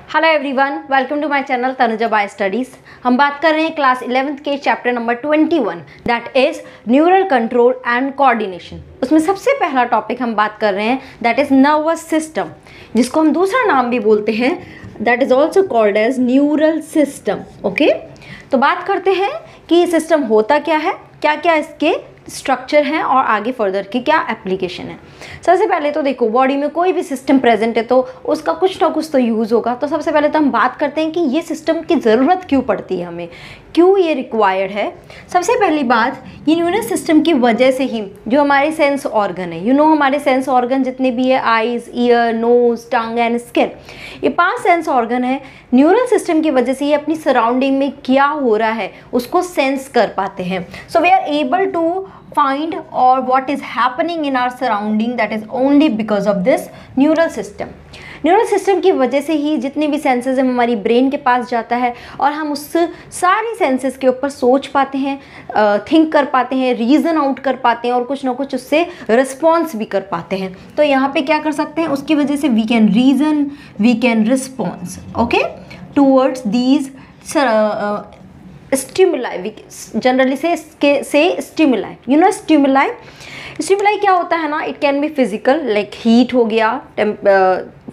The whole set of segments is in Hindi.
Hello everyone, welcome to my channel Tanuja by studies. हम बात कर रहे हैं क्लास 11th के chapter number 21 that is neural control and coordination. उसमें सबसे पहला टॉपिक हम बात कर रहे हैं दैट इज़ नर्वस सिस्टम, जिसको हम दूसरा नाम भी बोलते हैं that is also called as neural system. Okay, तो बात करते हैं कि ये सिस्टम होता क्या है, क्या क्या इसके स्ट्रक्चर हैं और आगे फर्दर की क्या एप्लीकेशन है। सबसे पहले तो देखो, बॉडी में कोई भी सिस्टम प्रेजेंट है तो उसका कुछ ना कुछ तो यूज़ होगा। तो सबसे पहले तो हम बात करते हैं कि ये सिस्टम की ज़रूरत क्यों पड़ती है, हमें क्यों ये रिक्वायर्ड है। सबसे पहली बात, ये न्यूरल सिस्टम की वजह से ही जो हमारे सेंस ऑर्गन है, हमारे सेंस ऑर्गन जितने भी है, eyes, ear, nose, tongue and skin, ये 5 सेंस ऑर्गन है। न्यूरल सिस्टम की वजह से ये अपनी सराउंडिंग में क्या हो रहा है उसको सेंस कर पाते हैं। So we are able to find or what is happening in our surrounding, that is only because of this neural system. Neural system की वजह से ही जितने भी सेंसेस हैं हमारी ब्रेन के पास जाता है और हम उस सारी सेंसेस के ऊपर सोच पाते हैं, थिंक कर पाते हैं, रीज़न आउट कर पाते हैं और कुछ ना कुछ उससे रिस्पॉन्स भी कर पाते हैं। तो यहाँ पे क्या कर सकते हैं, उसकी वजह से we can reason, we can response okay towards these stimuli. Generally से स्टिमुलाई, स्टिमुलाई क्या होता है ना, it can be physical like heat हो गया,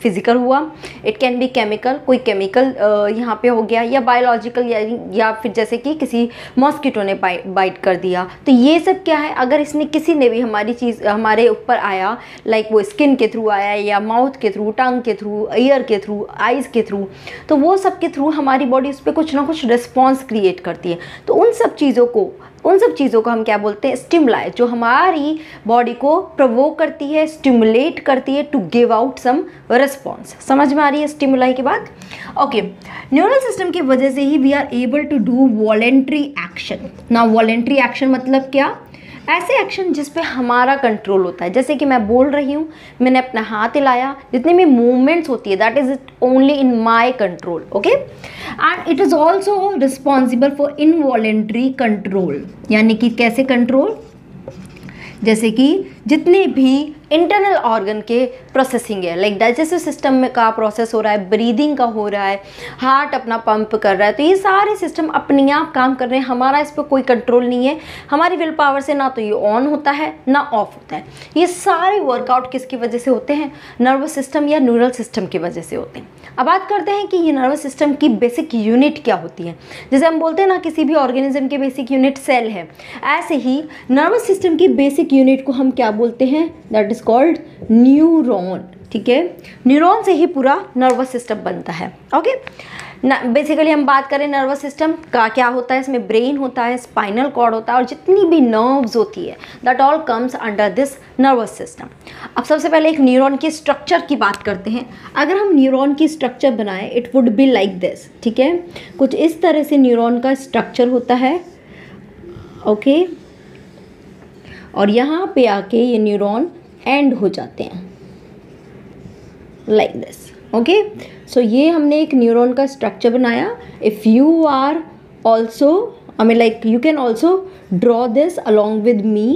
फिजिकल हुआ, इट कैन बी केमिकल, कोई केमिकल यहाँ पे हो गया, या बायोलॉजिकल या फिर जैसे कि किसी मॉस्किटो ने बाइट कर दिया। तो ये सब क्या है, अगर इसने किसी ने भी हमारी चीज़ हमारे ऊपर आया, लाइक वो स्किन के थ्रू आया या माउथ के थ्रू, टंग के थ्रू, ईयर के थ्रू, आइज़ के थ्रू, तो वो सब के थ्रू हमारी बॉडी उस पर कुछ ना कुछ रिस्पॉन्स क्रिएट करती है। तो उन सब चीज़ों को हम क्या बोलते हैं, स्टिमुलाई, जो हमारी बॉडी को प्रोवोक करती है, स्टिमुलेट करती है to give out some response. समझ में आ रही है स्टिमुलाई की बात? ओके, न्यूरल सिस्टम की वजह से ही we are able to do voluntary action. ना वॉलेंट्री एक्शन मतलब क्या, ऐसे एक्शन जिस पे हमारा कंट्रोल होता है। जैसे कि मैं बोल रही हूँ, मैंने अपना हाथ हिलाया, जितनी भी मूवमेंट्स होती है that is it only in my control. Okay, and it is also responsible for involuntary control, यानी कि कैसे कंट्रोल, जैसे कि जितने भी इंटरनल ऑर्गन के प्रोसेसिंग है, लाइक डाइजेस्टिव सिस्टम में का प्रोसेस हो रहा है, ब्रीदिंग का हो रहा है, हार्ट अपना पंप कर रहा है, तो ये सारे सिस्टम अपने आप काम कर रहे हैं, हमारा इस पर कोई कंट्रोल नहीं है। हमारी विल पावर से ना तो ये ऑन होता है ना ऑफ होता है। ये सारे वर्कआउट किसकी वजह से होते हैं, नर्वस सिस्टम या न्यूरल सिस्टम की वजह से होते हैं। अब बात करते हैं कि ये नर्वस सिस्टम की बेसिक यूनिट क्या होती है। जैसे हम बोलते हैं ना, किसी भी ऑर्गेनिज्म की बेसिक यूनिट सेल है, ऐसे ही नर्वस सिस्टम की बेसिक यूनिट को हम क्या बोलते हैं, दैट इज कॉल्ड न्यूरॉन। ठीक है, न्यूरॉन से ही पूरा नर्वस सिस्टम बनता है। ओके, बेसिकली हम बात करें नर्वस सिस्टम का, क्या होता है, इसमें ब्रेन होता है, स्पाइनल कॉर्ड होता है और जितनी भी नर्व्स होती है that all comes under this nervous system. अब सबसे पहले एक न्यूरॉन की स्ट्रक्चर की बात करते हैं। अगर हम न्यूरॉन की स्ट्रक्चर बनाएं, it would be like this. ठीक है, कुछ इस तरह से न्यूरॉन का स्ट्रक्चर होता है। ओके, और यहाँ पे आके ये न्यूरॉन एंड हो जाते हैं लाइक दिस। ओके, सो ये हमने एक न्यूरॉन का स्ट्रक्चर बनाया। If you are also, I mean like you can also draw this along with me.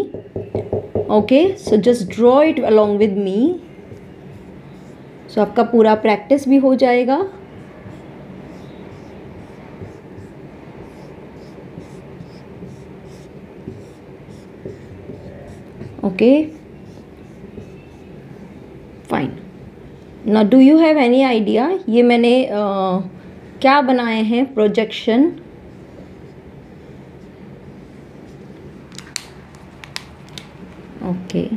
Okay, so just draw it along with me, so आपका पूरा प्रैक्टिस भी हो जाएगा। Okay, fine. Now do you have any idea ये मैंने क्या बनाए हैं प्रोजेक्शन? ओके,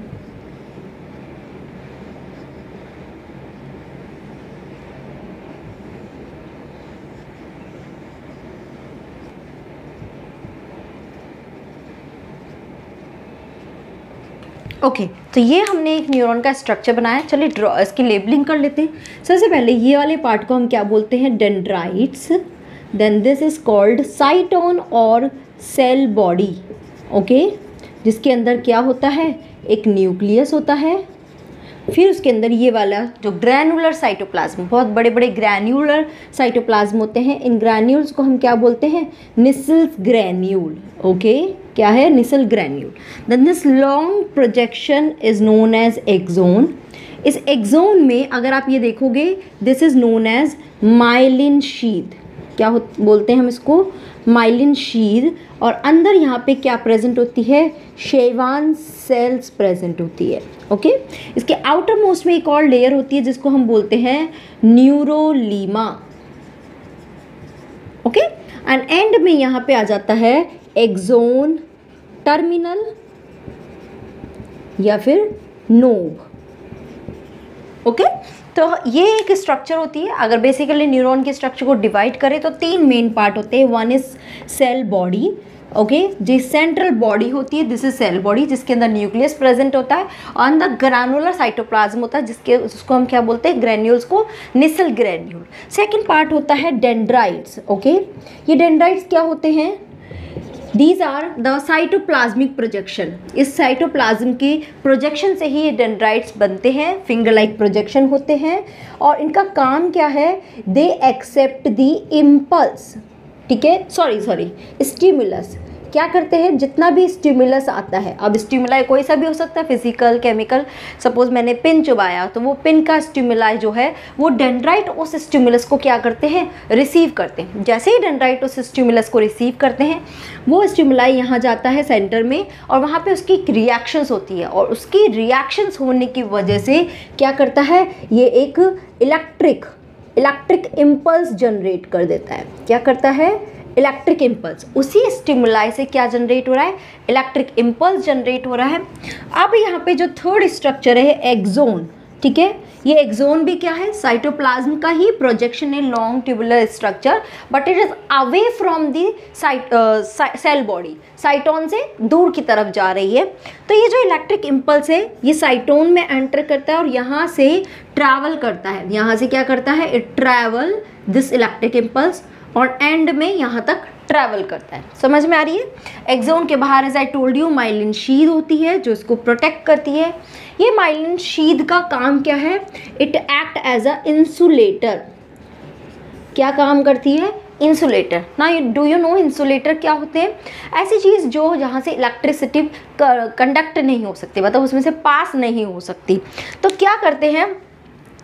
ओके, तो ये हमने एक न्यूरॉन का स्ट्रक्चर बनाया। चलिए इसकी लेबलिंग कर लेते हैं। सबसे पहले ये वाले पार्ट को हम क्या बोलते हैं, dendrites. Then this is called cyton और सेल बॉडी। ओके, जिसके अंदर क्या होता है, एक न्यूक्लियस होता है, फिर उसके अंदर ये वाला जो ग्रैन्युलर साइटोप्लाज्म, बहुत बड़े बड़े ग्रैन्युलर साइटोप्लाज्म होते हैं। इन ग्रैन्यूल्स को हम क्या बोलते हैं, निसल्स ग्रैन्यूल। ओके, क्या है, Nissl granule. Then this long projection is known as axon. इस एक्सोन में अगर आप ये देखोगे, this is known as myelin sheath. क्या बोलते हैं हम इसको? Myelin sheath. और अंदर यहाँ पे क्या प्रेजेंट होती है? शेवान सेल्स प्रेजेंट होती है। ओके, इसके आउटर मोस्ट में एक और लेयर होती है जिसको हम बोलते हैं न्यूरोलीमा। ओके, एंड एंड में यहाँ पे आ जाता है एक्सोन टर्मिनल या फिर नोब। ओके, तो ये एक स्ट्रक्चर होती है। अगर बेसिकली न्यूरॉन के स्ट्रक्चर को डिवाइड करें तो 3 मेन पार्ट होते हैं। One is cell body. Okay, जो सेंट्रल बॉडी होती है, दिस इज सेल बॉडी, जिसके अंदर न्यूक्लियस प्रेजेंट होता है और अंदर ग्रैनुलर साइटोप्लाज्म होता है, जिसको हम क्या बोलते हैं? ग्रैन्यूल्स को निसल ग्रैन्यूल। सेकेंड पार्ट होता है डेंड्राइट्स। ओके, ये डेंड्राइट्स क्या होते हैं? These are the cytoplasmic projection. इस साइटोप्लाज्म के प्रोजेक्शन से ही ये डेंड्राइट्स बनते हैं, फिंगर लाइक प्रोजेक्शन होते हैं। और इनका काम क्या है? They accept the impulse. ठीक है, सॉरी स्टिमुलस। क्या करते हैं? जितना भी स्टिमुलस आता है, अब स्टिमुलाई कोई सा भी हो सकता है, फिजिकल, केमिकल। सपोज मैंने पिन चुबाया तो वो पिन का स्टिमुलाई जो है वो डेंड्राइट उस स्टिमुलस को क्या करते हैं? रिसीव करते हैं। जैसे ही डेंड्राइट उस स्टिमुलस को रिसीव करते हैं, वो स्टिमुलाई यहाँ जाता है सेंटर में और वहाँ पे उसकी रिएक्शंस होती है और उसकी रिएक्शंस होने की वजह से क्या करता है? ये एक इलेक्ट्रिक इम्पल्स जनरेट कर देता है। क्या करता है? Electric impulse. उसी स्टिमुलाई से क्या जनरेट हो रहा है? इलेक्ट्रिक इम्पल्स जनरेट हो रहा है। अब यहाँ पे जो थर्ड स्ट्रक्चर है एक्सोन। ठीक है, ये एक्सोन भी क्या है? साइटोप्लाज्म का ही प्रोजेक्शन है, long tubular structure, but it is away from the cell body. Cyton से दूर की तरफ जा रही है। तो ये जो इलेक्ट्रिक इम्पल्स है ये साइटोन में एंटर करता है और यहाँ से ट्रैवल करता है। यहाँ से क्या करता है? It travel this electric impulse और एंड में यहाँ तक ट्रैवल करता है। समझ में आ रही है? एक्सोन के बाहर as I told you myelin sheath होती है जो इसको प्रोटेक्ट करती है। ये माइलिन शीथ का काम क्या है? It act as a insulator. क्या काम करती है? इंसुलेटर। ना डू यू नो इंसुलेटर क्या होते हैं? ऐसी चीज़ जो जहाँ से इलेक्ट्रिसिटी कंडक्ट नहीं हो सकती, मतलब उसमें से पास नहीं हो सकती। तो क्या करते हैं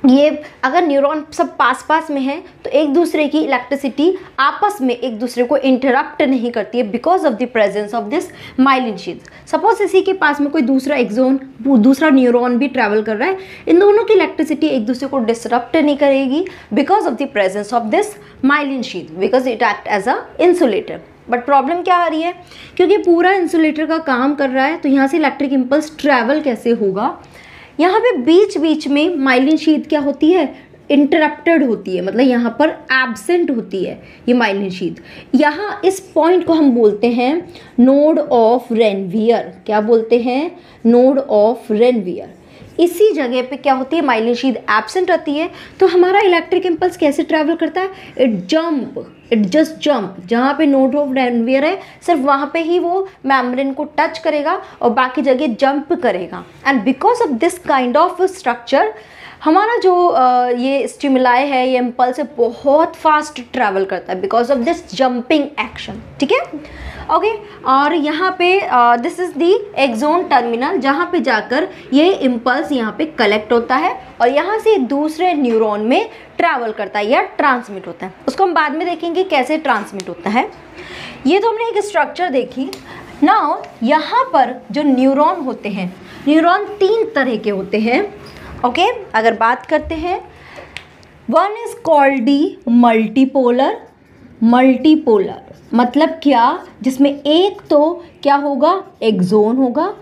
ये? अगर न्यूरॉन सब पास में है तो एक दूसरे की इलेक्ट्रिसिटी आपस में एक दूसरे को इंटरप्ट नहीं करती है because of the presence of this myelin sheath. Suppose इसी के पास में कोई दूसरा एक्सोन, दूसरा न्यूरॉन भी ट्रैवल कर रहा है, इन दोनों की इलेक्ट्रिसिटी एक दूसरे को डिसरप्ट नहीं करेगी because of the presence of this myelin sheath, because it act as a insulator. But problem क्या आ रही है? क्योंकि पूरा इंसुलेटर का काम कर रहा है तो यहाँ से इलेक्ट्रिक इम्पल्स ट्रैवल कैसे होगा? यहाँ पे बीच बीच में माइलिन शीथ क्या होती है? इंटरप्टेड होती है, मतलब यहाँ पर एब्सेंट होती है ये माइलिन शीथ। यहाँ इस पॉइंट को हम बोलते हैं नोड ऑफ रेनवियर। क्या बोलते हैं? Node of Ranvier. इसी जगह पे क्या होती है? माइलिन शीथ एब्सेंट रहती है। तो हमारा इलेक्ट्रिक इम्पल्स कैसे ट्रैवल करता है? It just jump. जहाँ पे नोड ऑफ रेनवियर है सिर्फ वहाँ पे ही वो मेम्ब्रेन को टच करेगा और बाकी जगह जंप करेगा। And because of this kind of structure हमारा जो ये स्टिमुलाई है, ये इम्पल्स है, बहुत फास्ट ट्रैवल करता है because of this jumping action. ठीक है, ओके। और यहाँ पे this is the axon terminal, जहाँ पे जाकर ये इम्पल्स यहाँ पे कलेक्ट होता है और यहाँ से दूसरे न्यूरॉन में ट्रैवल करता है या ट्रांसमिट होता है। उसको हम बाद में देखेंगे कैसे ट्रांसमिट होता है। ये तो हमने एक स्ट्रक्चर देखी। नाउ यहाँ पर जो न्यूरॉन होते हैं, न्यूरॉन 3 तरह के होते हैं। ओके, अगर बात करते हैं, one is called the multipolar मतलब क्या? जिसमें एक तो क्या होगा? एक्सोन होगा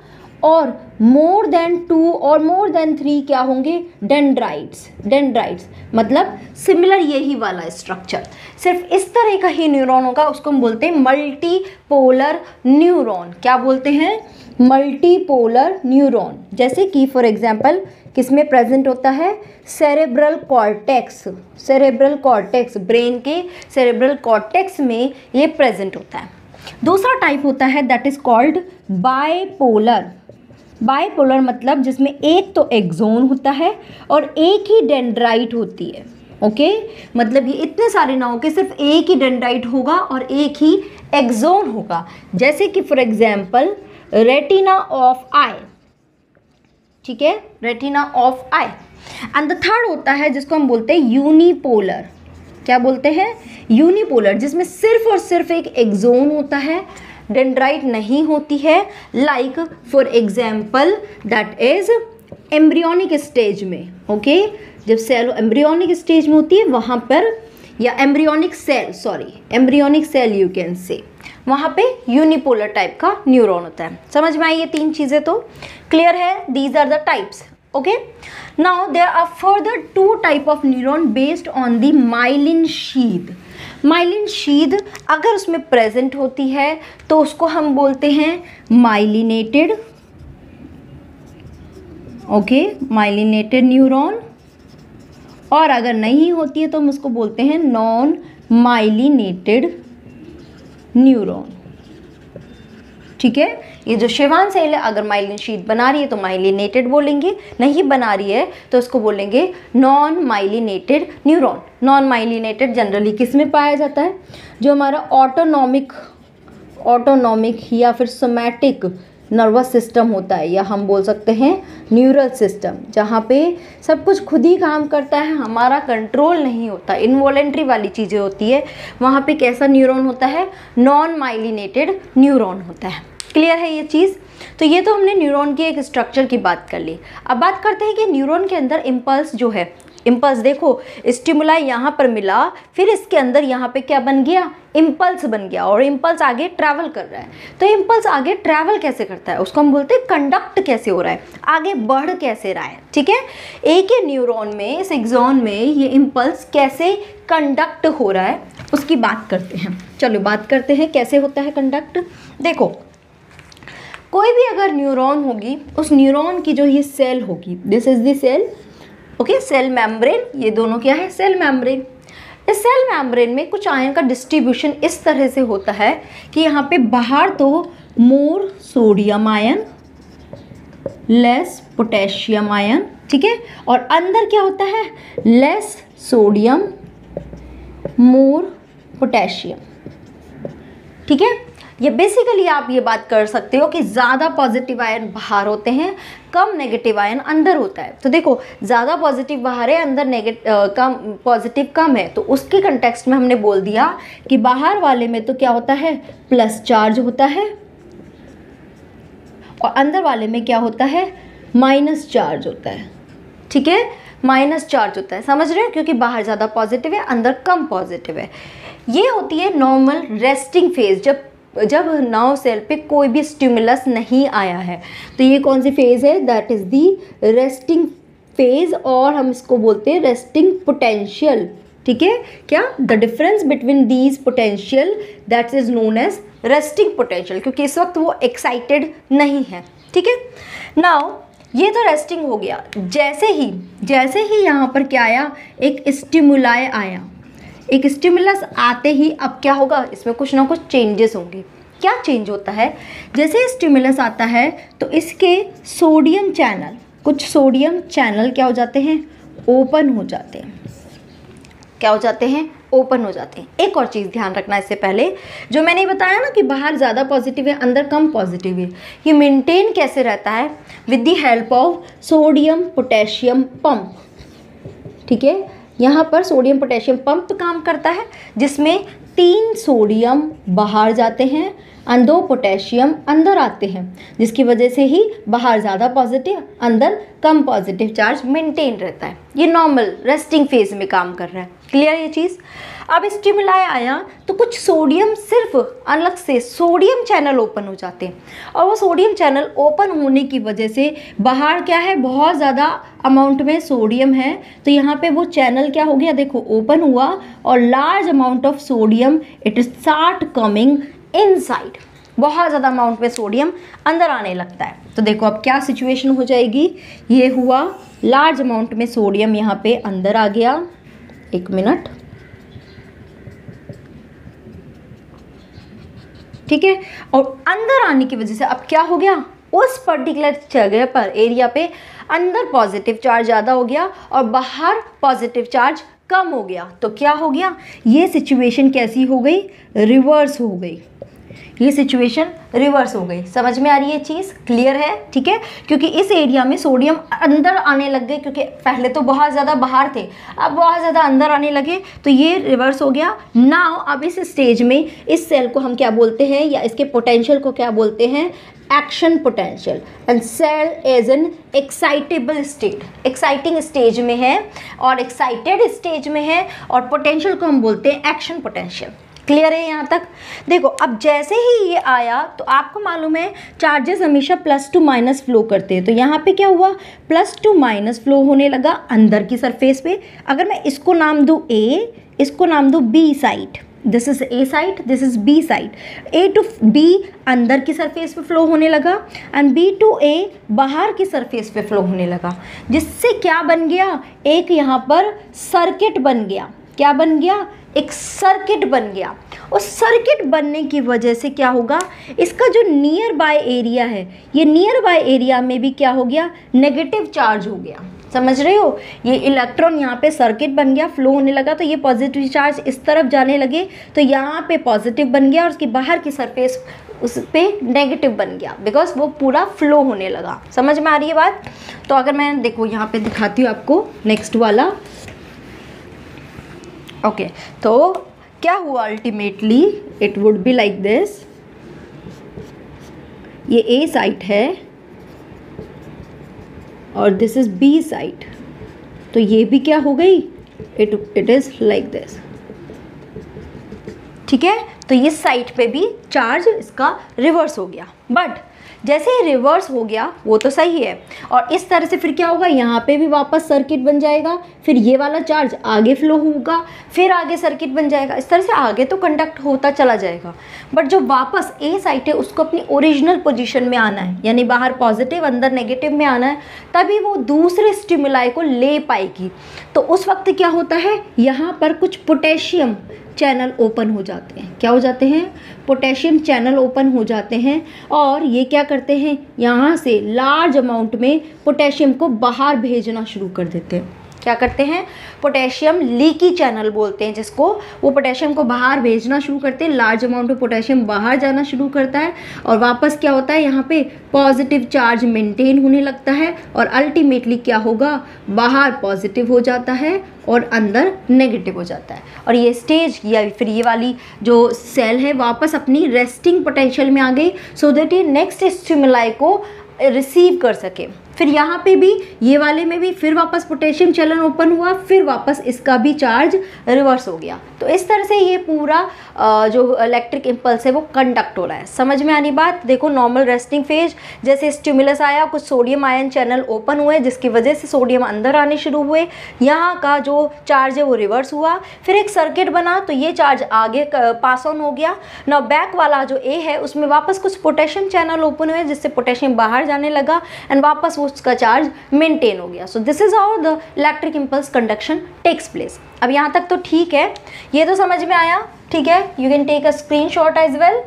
और मोर देन 2 और मोर देन 3 क्या होंगे? डेंड्राइट्स मतलब सिमिलर यही वाला स्ट्रक्चर, सिर्फ इस तरह का ही न्यूरॉन होगा, उसको हम बोलते हैं मल्टीपोलर न्यूरॉन। क्या बोलते हैं? Multipolar neuron. जैसे कि फॉर एग्जांपल किसमें प्रेजेंट होता है? सेरेब्रल कॉर्टेक्स, ब्रेन के सेरेब्रल कॉर्टेक्स में ये प्रेजेंट होता है। दूसरा टाइप होता है दैट इज कॉल्ड बाइपोलर मतलब जिसमें एक तो एक्सोन होता है और एक ही डेंड्राइट होती है। ओके, मतलब ये इतने सारे ना हो के सिर्फ एक ही डेंड्राइट होगा और एक ही एक्सोन होगा। जैसे कि फॉर एग्जांपल रेटिना ऑफ आई। ठीक है, retina of I and the third होता है जिसको हम बोलते हैं यूनिपोलर। क्या बोलते हैं? यूनिपोलर, जिसमें सिर्फ और सिर्फ एक एक्सोन होता है, डेंड्राइट नहीं होती है। Like for example that is embryonic stage में, ओके, जब सेल एम्ब्रियोनिक स्टेज में होती है वहाँ पर, या embryonic cell you can say, वहाँ पे यूनिपोलर टाइप का न्यूरॉन होता है। समझ में आई ये तीन चीज़ें? तो क्लियर है? These are the types. Okay, now there are further two type of neuron based on the myelin sheath. Myelin sheath अगर उसमें प्रेजेंट होती है तो उसको हम बोलते हैं माइलिनेटेड, ओके, माइलिनेटेड न्यूरॉन, और अगर नहीं होती है तो हम उसको बोलते हैं नॉन माइलिनेटेड न्यूरॉन। ठीक है, ये जो शेवान सेल है अगर माइलिन शीथ बना रही है तो माइलिनेटेड बोलेंगे, नहीं बना रही है तो उसको बोलेंगे non myelinated neuron. Non myelinated generally किस में पाया जाता है? जो हमारा ऑटोनॉमिक या फिर सोमैटिक नर्वस सिस्टम होता है, या हम बोल सकते हैं न्यूरल सिस्टम, जहाँ पे सब कुछ खुद ही काम करता है, हमारा कंट्रोल नहीं होता, इनवॉलेंट्री वाली चीज़ें होती है, वहाँ पे कैसा न्यूरॉन होता है? नॉन माइलिनेटेड न्यूरॉन होता है। क्लियर है ये चीज़? तो ये तो हमने न्यूरॉन की एक स्ट्रक्चर की बात कर ली। अब बात करते हैं कि न्यूरॉन के अंदर इम्पल्स जो है, इम्पल्स देखो, स्टिमुलाई यहाँ पर मिला, फिर इसके अंदर यहाँ पे क्या बन गया? इम्पल्स बन गया, और इम्पल्स आगे ट्रैवल कर रहा है। तो इम्पल्स आगे ट्रैवल कैसे करता है? उसको हम बोलते हैं कंडक्ट कैसे हो रहा है, आगे बढ़ कैसे रहा है। ठीक है, एक ही न्यूरॉन में, इस एक्सॉन में ये इम्पल्स कैसे कंडक्ट हो रहा है उसकी बात करते हैं। चलो बात करते हैं कैसे होता है कंडक्ट। देखो, कोई भी अगर न्यूरॉन होगी, उस न्यूरॉन की जो ये सेल होगी, this is the cell, okay, cell membrane, ये दोनों क्या है? Cell membrane. इस सेल मेम्ब्रेन में कुछ आयन का डिस्ट्रीब्यूशन इस तरह से होता है कि यहाँ पे बाहर तो more sodium ion, less potassium ion, ठीक है, और अंदर क्या होता है? Less sodium, more potassium. ठीक है, ये बेसिकली आप ये बात कर सकते हो कि ज़्यादा पॉजिटिव आयन बाहर होते हैं, कम नेगेटिव आयन अंदर होता है। तो देखो, ज़्यादा पॉजिटिव बाहर है, अंदर कम पॉजिटिव कम है, तो उसके कंटेक्स्ट में हमने बोल दिया कि बाहर वाले में तो क्या होता है? प्लस चार्ज होता है, और अंदर वाले में क्या होता है? माइनस चार्ज होता है। ठीक है, माइनस चार्ज होता है, समझ रहे हो? क्योंकि बाहर ज़्यादा पॉजिटिव है, अंदर कम पॉजिटिव है। ये होती है नॉर्मल रेस्टिंग फेज, जब नर्व सेल पे कोई भी स्टिमुलस नहीं आया है। तो ये कौन सी फेज है? That is the resting phase, और हम इसको बोलते हैं रेस्टिंग पोटेंशियल। ठीक है, क्या? The difference between these potential that is known as resting potential, क्योंकि इस वक्त वो एक्साइटेड नहीं है। ठीक है, नाउ ये तो रेस्टिंग हो गया। जैसे ही यहाँ पर क्या आया? एक स्टिमुलाई आया, एक स्टिमुलस आते ही अब क्या होगा? इसमें कुछ ना कुछ चेंजेस होंगे। क्या चेंज होता है? जैसे स्टिमुलस आता है तो इसके सोडियम चैनल, कुछ सोडियम चैनल क्या हो जाते हैं? ओपन हो जाते हैं। क्या हो जाते हैं? ओपन हो जाते हैं। एक और चीज़ ध्यान रखना इससे पहले, जो मैंने बताया ना कि बाहर ज़्यादा पॉजिटिव है, अंदर कम पॉजिटिव है, ये मेंटेन कैसे रहता है? With the help of sodium potassium pump. ठीक है, यहाँ पर सोडियम पोटेशियम पंप काम करता है, जिसमें 3 सोडियम बाहर जाते हैं और 2 पोटेशियम अंदर आते हैं, जिसकी वजह से ही बाहर ज़्यादा पॉजिटिव, अंदर कम पॉजिटिव चार्ज मेंटेन रहता है। ये नॉर्मल रेस्टिंग फेज में काम कर रहा है। क्लियर ये चीज़? अब स्टिमुलाई आया तो कुछ सोडियम, सिर्फ अलग से सोडियम चैनल ओपन हो जाते हैं, और वो सोडियम चैनल ओपन होने की वजह से बाहर क्या है? बहुत ज़्यादा अमाउंट में सोडियम है, तो यहाँ पे वो चैनल क्या हो गया? देखो, ओपन हुआ, और large amount of sodium it start coming inside. बहुत ज़्यादा अमाउंट में सोडियम अंदर आने लगता है। तो देखो अब क्या सिचुएशन हो जाएगी? ये हुआ, लार्ज अमाउंट में सोडियम यहाँ पे अंदर आ गया। एक मिनट, ठीक है, और अंदर आने की वजह से अब क्या हो गया? उस पर्टिकुलर जगह पर, एरिया पे अंदर पॉजिटिव चार्ज ज़्यादा हो गया और बाहर पॉजिटिव चार्ज कम हो गया। तो क्या हो गया? ये सिचुएशन कैसी हो गई? रिवर्स हो गई। ये सिचुएशन रिवर्स हो गई। समझ में आ रही है चीज़, क्लियर है? ठीक है, क्योंकि इस एरिया में सोडियम अंदर आने लग गए, क्योंकि पहले तो बहुत ज़्यादा बाहर थे, अब बहुत ज़्यादा अंदर आने लगे, तो ये रिवर्स हो गया। नाउ अब इस स्टेज में इस सेल को हम क्या बोलते हैं, या इसके पोटेंशियल को क्या बोलते हैं, action potential. And cell is an excitable state, exciting stage में है और एक्साइटेड स्टेज में है, और पोटेंशियल को हम बोलते हैं एक्शन पोटेंशियल। क्लियर है यहाँ तक? देखो अब जैसे ही ये आया तो आपको मालूम है चार्जेस हमेशा प्लस टू माइनस फ्लो करते हैं, तो यहाँ पे क्या हुआ, प्लस टू माइनस फ्लो होने लगा अंदर की सरफेस पे। अगर मैं इसको नाम दूँ ए, इसको नाम दूँ B side, this is A side, this is B side. A to B अंदर की सरफेस पे फ्लो होने लगा एंड बी टू ए बाहर की सरफेस पे फ्लो होने लगा, जिससे क्या बन गया, एक यहाँ पर सर्किट बन गया। क्या बन गया, एक सर्किट बन गया। उस सर्किट बनने की वजह से क्या होगा, इसका जो नियर बाय एरिया है, ये नियर बाय एरिया में भी क्या हो गया, नेगेटिव चार्ज हो गया। समझ रहे हो, ये इलेक्ट्रॉन यहाँ पे सर्किट बन गया, फ्लो होने लगा, तो ये पॉजिटिव चार्ज इस तरफ जाने लगे, तो यहाँ पे पॉजिटिव बन गया और उसकी बाहर की सरफेस उस पर नेगेटिव बन गया, बिकॉज वो पूरा फ्लो होने लगा। समझ में आ रही है बात? तो अगर मैं देखो यहाँ पे दिखाती हूँ आपको नेक्स्ट वाला। ओके, तो क्या हुआ ultimately, it would be like this. ये ए साइट है और दिस इज बी साइट, तो ये भी क्या हो गई, इट इज लाइक दिस। ठीक है, तो ये साइड पे भी चार्ज इसका रिवर्स हो गया। बट जैसे ही रिवर्स हो गया वो तो सही है, और इस तरह से फिर क्या होगा, यहाँ पे भी वापस सर्किट बन जाएगा, फिर ये वाला चार्ज आगे फ्लो होगा, फिर आगे सर्किट बन जाएगा, इस तरह से आगे तो कंडक्ट होता चला जाएगा। बट जो वापस ए साइट है उसको अपनी ओरिजिनल पोजीशन में आना है, यानी बाहर पॉजिटिव अंदर नेगेटिव में आना है, तभी वो दूसरे स्टिमुलाई को ले पाएगी। तो उस वक्त क्या होता है, यहाँ पर कुछ पोटेशियम चैनल ओपन हो जाते हैं। क्या हो जाते हैं, पोटेशियम चैनल ओपन हो जाते हैं, और ये क्या करते हैं, यहाँ से लार्ज अमाउंट में पोटेशियम को बाहर भेजना शुरू कर देते हैं। क्या करते हैं, पोटेशियम लीकी चैनल बोलते हैं जिसको, वो पोटेशियम को बाहर भेजना शुरू करते हैं, लार्ज अमाउंट में पोटेशियम बाहर जाना शुरू करता है, और वापस क्या होता है, यहाँ पे पॉजिटिव चार्ज मेंटेन होने लगता है, और अल्टीमेटली क्या होगा, बाहर पॉजिटिव हो जाता है और अंदर नेगेटिव हो जाता है, और ये स्टेज या फिर ये वाली जो सेल है वापस अपनी रेस्टिंग पोटेंशियल में आ गई, सो दैट ये नेक्स्ट स्टिमुलाई को रिसीव कर सके। फिर यहाँ पे भी ये वाले में भी फिर वापस पोटेशियम चैनल ओपन हुआ, फिर वापस इसका भी चार्ज रिवर्स हो गया। तो इस तरह से ये पूरा जो इलेक्ट्रिक इम्पल्स है वो कंडक्ट हो रहा है। समझ में आनी बात? देखो नॉर्मल रेस्टिंग फेज, जैसे स्टिमुलस आया, कुछ सोडियम आयन चैनल ओपन हुए जिसकी वजह से सोडियम अंदर आने शुरू हुए, यहाँ का जो चार्ज है वो रिवर्स हुआ, फिर एक सर्किट बना तो ये चार्ज आगे पास ऑन हो गया। ना बैक वाला जो ए है उसमें वापस कुछ पोटेशियम चैनल ओपन हुए जिससे पोटेशियम बाहर जाने लगा एंड वापस उसका चार्ज मेंटेन हो गया। So this is how the electric impulse conduction takes place. अब यहाँ तक तो ठीक है, ये तो समझ में आया। ठीक है, you can take a screenshot as well.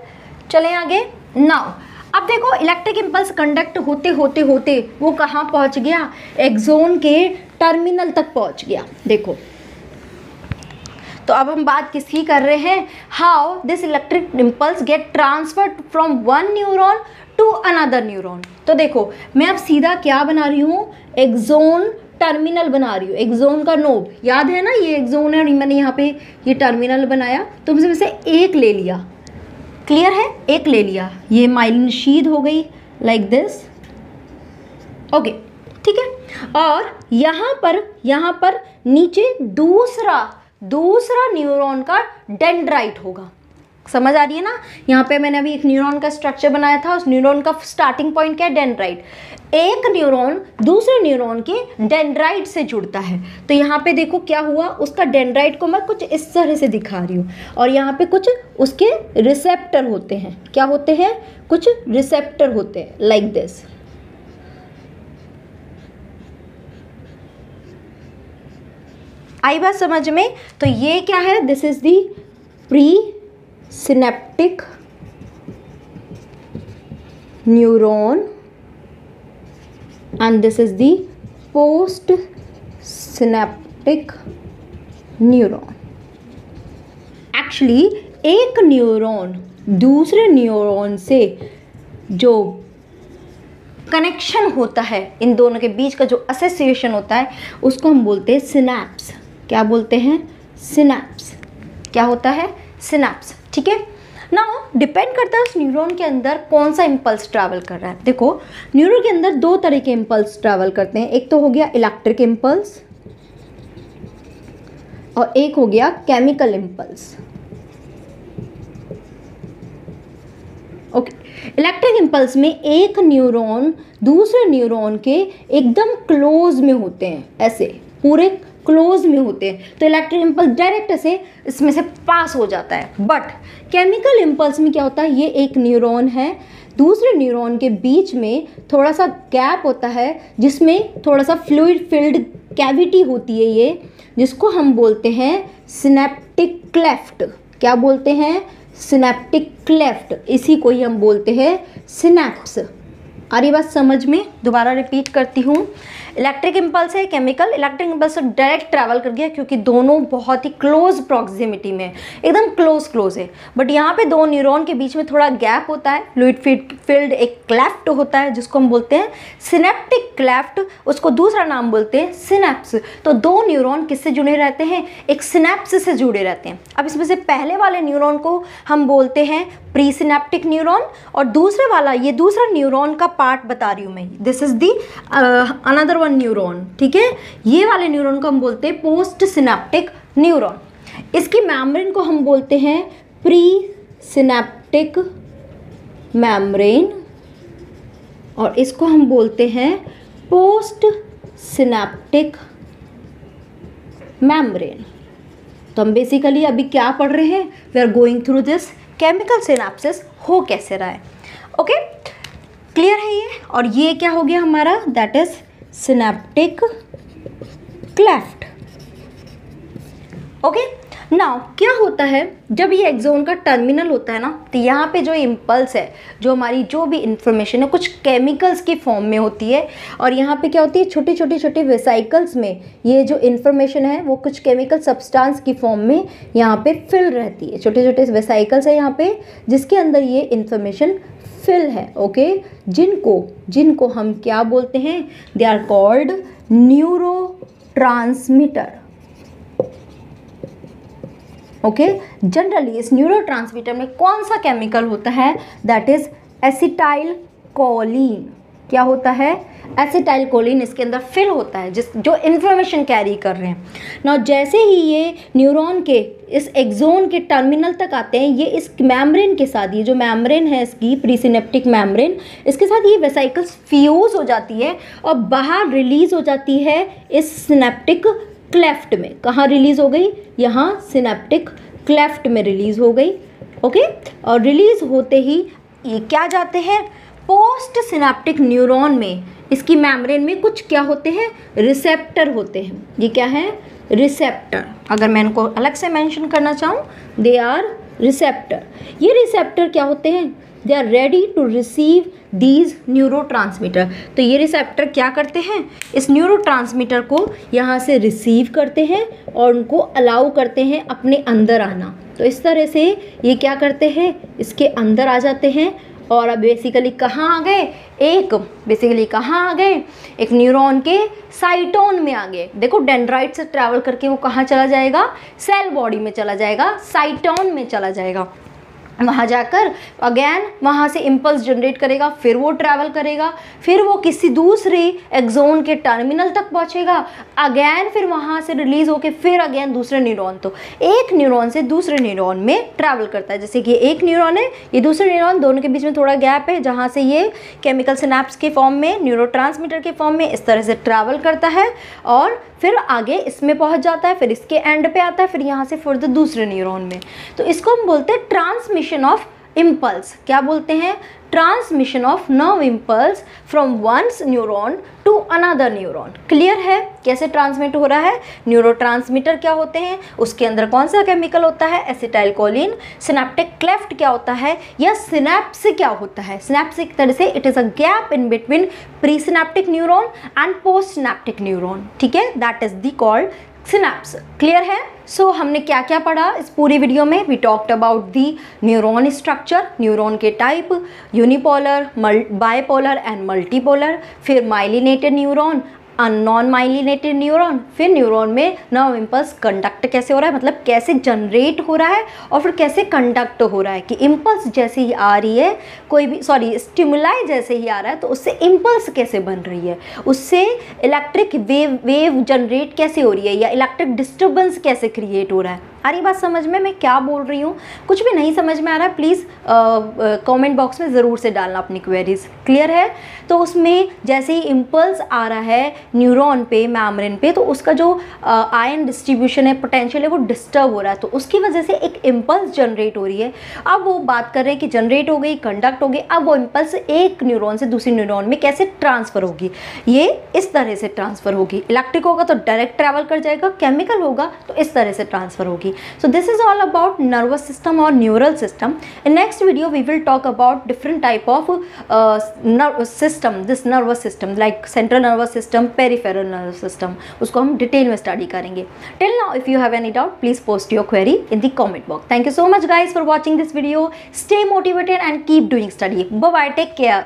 चलें आगे। नाउ अब देखो इलेक्ट्रिक इम्पल्स कंडक्ट होते होते होते वो कहाँ पहुँच गया, एक्सोन के टर्मिनल तक पहुँच गया। देखो तो अब हम बात किसकी कर रहे हैं, how this electric impulse get transferred from one neuron to another neuron. तो देखो मैं अब सीधा क्या बना रही हूँ, एक्सोन टर्मिनल बना रही हूँ। एक्सोन का नोब याद है ना, ये एक्सोन है और मैंने यहाँ पे ये टर्मिनल बनाया, तो मुझे वैसे एक ले लिया। क्लियर है, एक ले लिया, ये माइलिन शीथ हो गई लाइक दिस। ओके ठीक है, और यहाँ पर नीचे दूसरा न्यूरॉन का डेंड्राइट होगा। समझ आ रही है ना, यहाँ पे मैंने अभी एक न्यूरॉन का स्ट्रक्चर बनाया था, उस न्यूरॉन का स्टार्टिंग पॉइंट क्या है, डेंड्राइट। एक न्यूरॉन दूसरे न्यूरॉन के डेंड्राइट से जुड़ता है, तो यहाँ पे देखो क्या हुआ, उसका डेंड्राइट को मैं कुछ इस तरह से दिखा रही हूँ, और यहाँ पे कुछ उसके रिसेप्टर होते हैं। क्या होते हैं, कुछ रिसेप्टर होते हैं लाइक दिस। आई बात समझ में? तो ये क्या है, this is the pre synaptic neuron and this is the post synaptic neuron. Actually एक न्यूरॉन दूसरे न्यूरॉन से जो कनेक्शन होता है, इन दोनों के बीच का जो एसोसिएशन होता है, उसको हम बोलते हैं सिनैप्स। क्या बोलते हैं? सिनैप्स। क्या होता है? सिनैप्स। ठीक है ना, डिपेंड करता है उस न्यूरॉन के अंदर कौन सा इम्पल्स ट्रैवल कर रहा है। देखो न्यूरॉन के अंदर दो तरह के इम्पल्स ट्रैवल करते हैं, एक तो हो गया इलेक्ट्रिक इम्पल्स और एक हो गया chemical impulse. Okay, electric impulse में एक न्यूरॉन दूसरे न्यूरॉन के एकदम क्लोज में होते हैं, ऐसे पूरे क्लोज में होते हैं, तो इलेक्ट्रिक इम्पल्स डायरेक्ट ऐसे इसमें से पास हो जाता है। बट केमिकल इम्पल्स में क्या होता है, ये एक न्यूरॉन है, दूसरे न्यूरॉन के बीच में थोड़ा सा गैप होता है जिसमें थोड़ा सा फ्लूइड फिल्ड कैविटी होती है, ये जिसको हम बोलते हैं सिनेप्टिक क्लेफ्ट। क्या बोलते हैं? Synaptic cleft. इसी को ही हम बोलते हैं सिनैप्स। आ रही बात समझ में? दोबारा रिपीट करती हूँ, इलेक्ट्रिक इम्पल्स है, केमिकल। इलेक्ट्रिक इम्पल्स तो डायरेक्ट ट्रैवल कर गया क्योंकि दोनों बहुत ही क्लोज प्रॉक्सिमिटी में, एकदम क्लोज है। बट यहाँ पे दो न्यूरॉन के बीच में थोड़ा गैप होता है, फ्लूइड फिल्ड एक क्लेफ्ट होता है जिसको हम बोलते हैं सिनेप्टिक क्लेफ्ट, उसको दूसरा नाम बोलते हैं सिनैप्स। तो दो न्यूरॉन किससे जुड़े रहते हैं? एक सिनैप्स से जुड़े रहते हैं। अब इसमें से पहले वाले न्यूरॉन को हम बोलते हैं प्री सिनेप्टिक न्यूरॉन, और दूसरे वाला, ये दूसरा न्यूरॉन का पार्ट बता रही हूँ मैं, this is the another one neuron. ठीक है, ये वाले न्यूरॉन को हम बोलते हैं पोस्ट सिनेप्टिक न्यूरॉन। इसकी मेम्ब्रेन को हम बोलते हैं प्री सिनेप्टिक मेम्ब्रेन और इसको हम बोलते हैं पोस्ट सिनेप्टिक मेम्ब्रेन। तो हम बेसिकली अभी क्या पढ़ रहे हैं? We are going through this chemical synapsis हो कैसे रहा है। ओके, क्लियर है ये? और ये क्या हो गया हमारा? That is synaptic cleft. Okay, now क्या होता है जब ये एक्सोन का टर्मिनल होता है ना, तो यहाँ पे जो इम्पल्स है, जो हमारी जो भी इंफॉर्मेशन है, कुछ केमिकल्स की फॉर्म में होती है, और यहाँ पे क्या होती है, छोटे वेसाइकल्स में ये जो इन्फॉर्मेशन है वो कुछ केमिकल सब्सटेंस की फॉर्म में यहाँ पे फिल रहती है। छोटे वेसाइकल्स है यहाँ पे जिसके अंदर ये इन्फॉर्मेशन फिल है। ओके, जिनको हम क्या बोलते हैं? They are called neurotransmitter. Okay, generally इस न्यूरोट्रांसमीटर में कौन सा केमिकल होता है? That is acetyl choline. क्या होता है? एसिटाइल कोलिन इसके अंदर फिल होता है, जो इन्फॉर्मेशन कैरी कर रहे हैं ना। जैसे ही ये न्यूरॉन के इस एक्सोन के टर्मिनल तक आते हैं, ये इस मेम्ब्रेन के साथ, ये जो मेम्ब्रेन है इसकी प्रीसिनेप्टिक मेम्ब्रेन, इसके साथ ये वेसाइकल्स फ्यूज हो जाती है और बाहर रिलीज हो जाती है इस सिनेप्टिक क्लेफ्ट में। कहाँ रिलीज हो गई? यहाँ सिनेप्टिक क्लेफ्ट में रिलीज हो गई। ओके, और रिलीज होते ही ये क्या जाते हैं? पोस्ट सिनेप्टिक न्यूरॉन में, इसकी मेम्ब्रेन में कुछ क्या होते हैं? रिसेप्टर होते हैं। ये क्या है? रिसेप्टर। अगर मैं इनको अलग से मेंशन करना चाहूँ, दे आर रिसेप्टर। ये रिसेप्टर क्या होते हैं? They are ready to receive these neurotransmitter. तो ये रिसेप्टर क्या करते हैं? इस न्यूरोट्रांसमीटर को यहाँ से रिसीव करते हैं और उनको अलाउ करते हैं अपने अंदर आना। तो इस तरह से ये क्या करते हैं? इसके अंदर आ जाते हैं और अब बेसिकली कहाँ आ गए? एक न्यूरॉन के साइटोन में आ गए। देखो डेंड्राइट से ट्रैवल करके वो कहाँ चला जाएगा? सेल बॉडी में चला जाएगा, साइटोन में चला जाएगा। वहाँ जाकर अगेन वहाँ से इम्पल्स जनरेट करेगा, फिर वो ट्रैवल करेगा, फिर वो किसी दूसरे एक्सोन के टर्मिनल तक पहुँचेगा, अगेन फिर वहाँ से रिलीज होके फिर अगेन दूसरे न्यूरॉन। तो एक न्यूरॉन से दूसरे न्यूरॉन में ट्रैवल करता है। जैसे कि एक न्यूरॉन है, ये दूसरे न्यूरॉन, दोनों के बीच में थोड़ा गैप है जहाँ से ये केमिकल सिनेप्स के फॉर्म में, न्यूरोट्रांसमीटर के फॉर्म में इस तरह से ट्रैवल करता है और फिर आगे इसमें पहुँच जाता है, फिर इसके एंड पे आता है, फिर यहाँ से फर्दर दूसरे न्यूरॉन में। तो इसको हम बोलते हैं ट्रांसमिशन ऑफ इम्पल्स। क्या बोलते हैं? Transmission of nerve impulse from once neuron to another neuron. Clear है कैसे ट्रांसमिट हो रहा है? न्यूरोट्रांसमीटर क्या होते हैं, उसके अंदर कौन सा केमिकल होता है? Acetyl choline. सिनेप्टिक क्लेफ्ट क्या होता है, या सिनेप्स क्या होता है? सिनेप्स एक तरह से it is a gap in between pre synaptic neuron and post synaptic neuron. ठीक है, that is the called synapse. Clear है? सो हमने क्या क्या पढ़ा इस पूरी वीडियो में? We talked about the neuron structure, neuron के type, unipolar, bipolar and multipolar, फिर myelinated neuron, non myelinated neuron, फिर न्यूरॉन में नर्व इम्पल्स कंडक्ट कैसे हो रहा है, मतलब कैसे जनरेट हो रहा है और फिर कैसे कंडक्ट हो रहा है कि इम्पल्स जैसे ही आ रही है, कोई भी स्टिमुलाई जैसे ही आ रहा है तो उससे इम्पल्स कैसे बन रही है, उससे इलेक्ट्रिक वेव जनरेट कैसे हो रही है या इलेक्ट्रिक डिस्टर्बेंस कैसे क्रिएट हो रहा है। आ रही बात समझ में मैं क्या बोल रही हूँ? कुछ भी नहीं समझ में आ रहा है प्लीज़ कमेंट बॉक्स में ज़रूर से डालना अपनी क्वेरीज। क्लियर है? तो उसमें जैसे ही इम्पल्स आ रहा है न्यूरॉन पे, मेम्ब्रेन पे, तो उसका जो आयन डिस्ट्रीब्यूशन है, पोटेंशियल है, वो डिस्टर्ब हो रहा है, तो उसकी वजह से एक इम्पल्स जनरेट हो रही है। अब वो बात कर रहे हैं कि जनरेट हो गई, कंडक्ट हो गई, अब वो इम्पल्स एक न्यूरॉन से दूसरी न्यूरॉन में कैसे ट्रांसफ़र होगी, ये इस तरह से ट्रांसफ़र होगी। इलेक्ट्रिक होगा तो डायरेक्ट ट्रैवल कर जाएगा, केमिकल होगा तो इस तरह से ट्रांसफ़र होगी। So this is all about nervous system or neural system. In next video we will talk about different type of nervous system, this nervous system like central nervous system, peripheral nervous system, उसको हम डिटेल में स्टडी करेंगे। Till now if you have any doubt please post your query in the comment box. Thank you so much guys for watching this video. Stay motivated and keep doing study. Bye bye, take care.